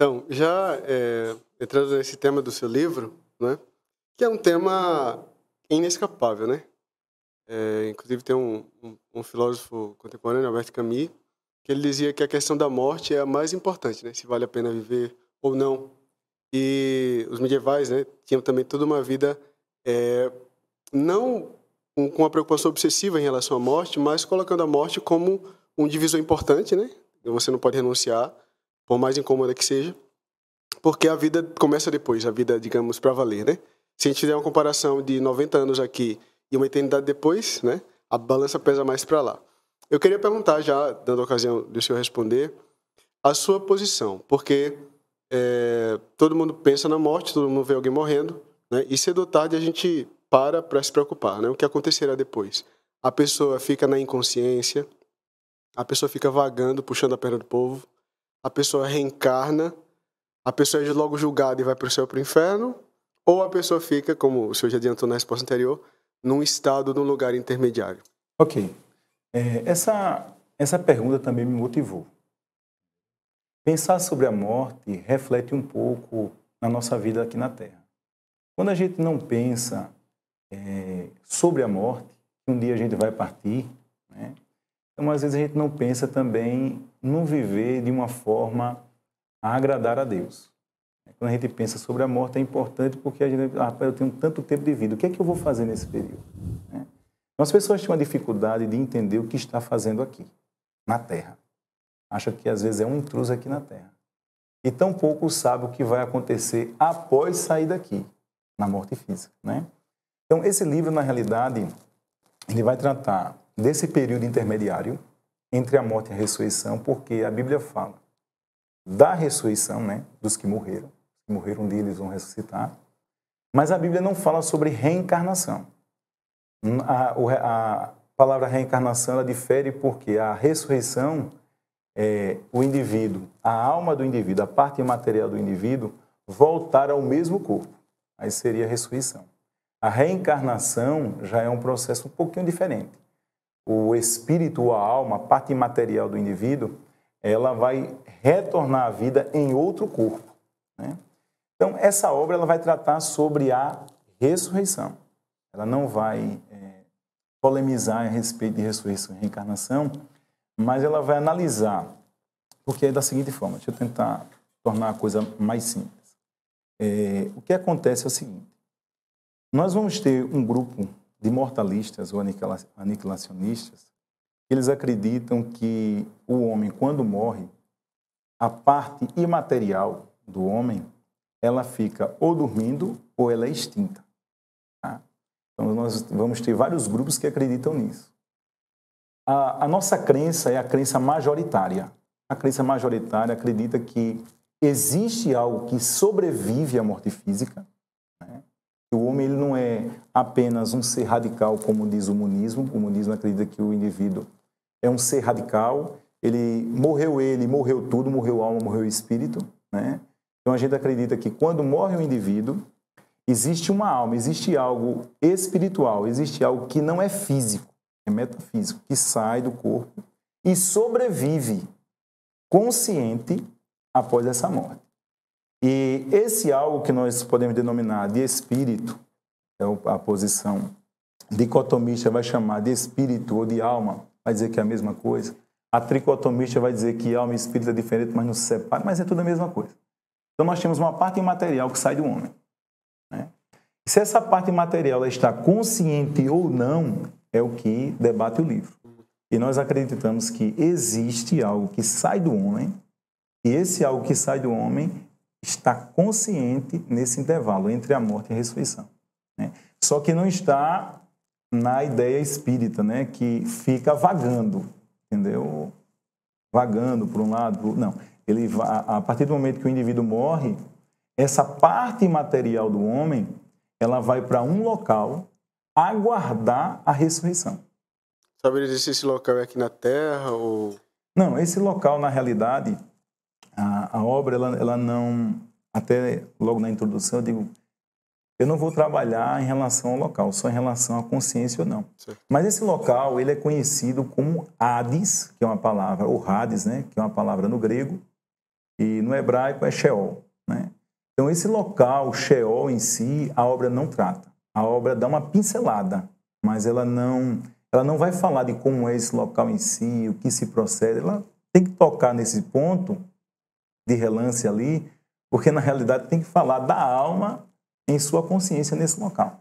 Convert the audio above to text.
Então, já entrando nesse tema do seu livro, né, que é um tema inescapável, né? Inclusive tem um filósofo contemporâneo, Albert Camus, que ele dizia que a questão da morte é a mais importante, né? Se vale a pena viver ou não. E os medievais, né, tinham também toda uma vida não com uma preocupação obsessiva em relação à morte, mas colocando a morte como um divisor importante, né? Você não pode renunciar, por mais incômoda que seja, porque a vida começa depois, a vida, digamos, para valer, né? Se a gente fizer uma comparação de 90 anos aqui e uma eternidade depois, né, a balança pesa mais para lá. Eu queria perguntar, já dando a ocasião do senhor responder, a sua posição, porque todo mundo pensa na morte, todo mundo vê alguém morrendo, né, e cedo ou tarde a gente para se preocupar, né? O que acontecerá depois? A pessoa fica na inconsciência, a pessoa fica vagando, puxando a perna do povo, a pessoa reencarna, a pessoa é logo julgada e vai para o céu ou para o inferno, ou a pessoa fica, como o senhor já adiantou na resposta anterior, num estado, num lugar intermediário? Ok. Essa pergunta também me motivou. Pensar sobre a morte reflete um pouco na nossa vida aqui na Terra. Quando a gente não pensa sobre a morte, que um dia a gente vai partir, né? Então às vezes a gente não pensa também no viver de uma forma a agradar a Deus. Quando a gente pensa sobre a morte é importante porque a gente, eu tenho tanto tempo de vida, o que é que eu vou fazer nesse período? Né? Então, as pessoas têm uma dificuldade de entender o que está fazendo aqui, na Terra. Acha que às vezes é um intruso aqui na Terra. E tão pouco sabe o que vai acontecer após sair daqui, na morte física, né? Então, esse livro, na realidade, ele vai tratar desse período intermediário entre a morte e a ressurreição, porque a Bíblia fala da ressurreição, né, dos que morreram. Que morreram um dia, eles vão ressuscitar. Mas a Bíblia não fala sobre reencarnação. A palavra reencarnação ela difere porque a ressurreição o indivíduo, a alma do indivíduo, a parte imaterial do indivíduo, voltar ao mesmo corpo. Aí seria a ressurreição. A reencarnação já é um processo um pouquinho diferente. O espírito ou a alma, a parte imaterial do indivíduo, ela vai retornar à vida em outro corpo, né? Então, essa obra ela vai tratar sobre a ressurreição. Ela não vai polemizar a respeito de ressurreição e reencarnação, mas ela vai analisar, porque é da seguinte forma, deixa eu tentar tornar a coisa mais simples. O que acontece é o seguinte, nós vamos ter um grupo de mortalistas ou aniquilacionistas, eles acreditam que o homem, quando morre, a parte imaterial do homem, ela fica ou dormindo ou ela é extinta. Tá? Então, nós vamos ter vários grupos que acreditam nisso. A nossa crença é a crença majoritária. A crença majoritária acredita que existe algo que sobrevive à morte física, né? O homem ele não é apenas um ser radical, como diz o monismo. O monismo acredita que o indivíduo é um ser radical. Ele morreu tudo, morreu a alma, morreu o espírito, né? Então a gente acredita que quando morre um indivíduo, existe uma alma, existe algo espiritual, existe algo que não é físico, é metafísico, que sai do corpo e sobrevive consciente após essa morte. E esse algo que nós podemos denominar de espírito, é a posição dicotomista vai chamar de espírito ou de alma, vai dizer que é a mesma coisa. A tricotomista vai dizer que alma e espírito é diferente, mas não se separa, mas é tudo a mesma coisa. Então nós temos uma parte imaterial que sai do homem, né? Se essa parte imaterial ela está consciente ou não, é o que debate o livro. E nós acreditamos que existe algo que sai do homem, e esse algo que sai do homem está consciente nesse intervalo entre a morte e a ressurreição, né? Só que não está na ideia espírita, né, que fica vagando, entendeu? Vagando por um lado, não. Ele a partir do momento que o indivíduo morre, essa parte imaterial do homem, ela vai para um local aguardar a ressurreição. Saberia se esse local é aqui na Terra ou... Não, esse local, na realidade, a obra, ela não... Até logo na introdução eu digo, eu não vou trabalhar em relação ao local, só em relação à consciência ou não. Certo. Mas esse local, ele é conhecido como Hades, que é uma palavra, ou Hades, né, que é uma palavra no grego, e no hebraico é Sheol, né? Então, esse local, Sheol em si, a obra não trata. A obra dá uma pincelada, mas ela não vai falar de como é esse local em si, o que se procede. Ela tem que tocar nesse ponto de relance ali, porque na realidade tem que falar da alma em sua consciência nesse local.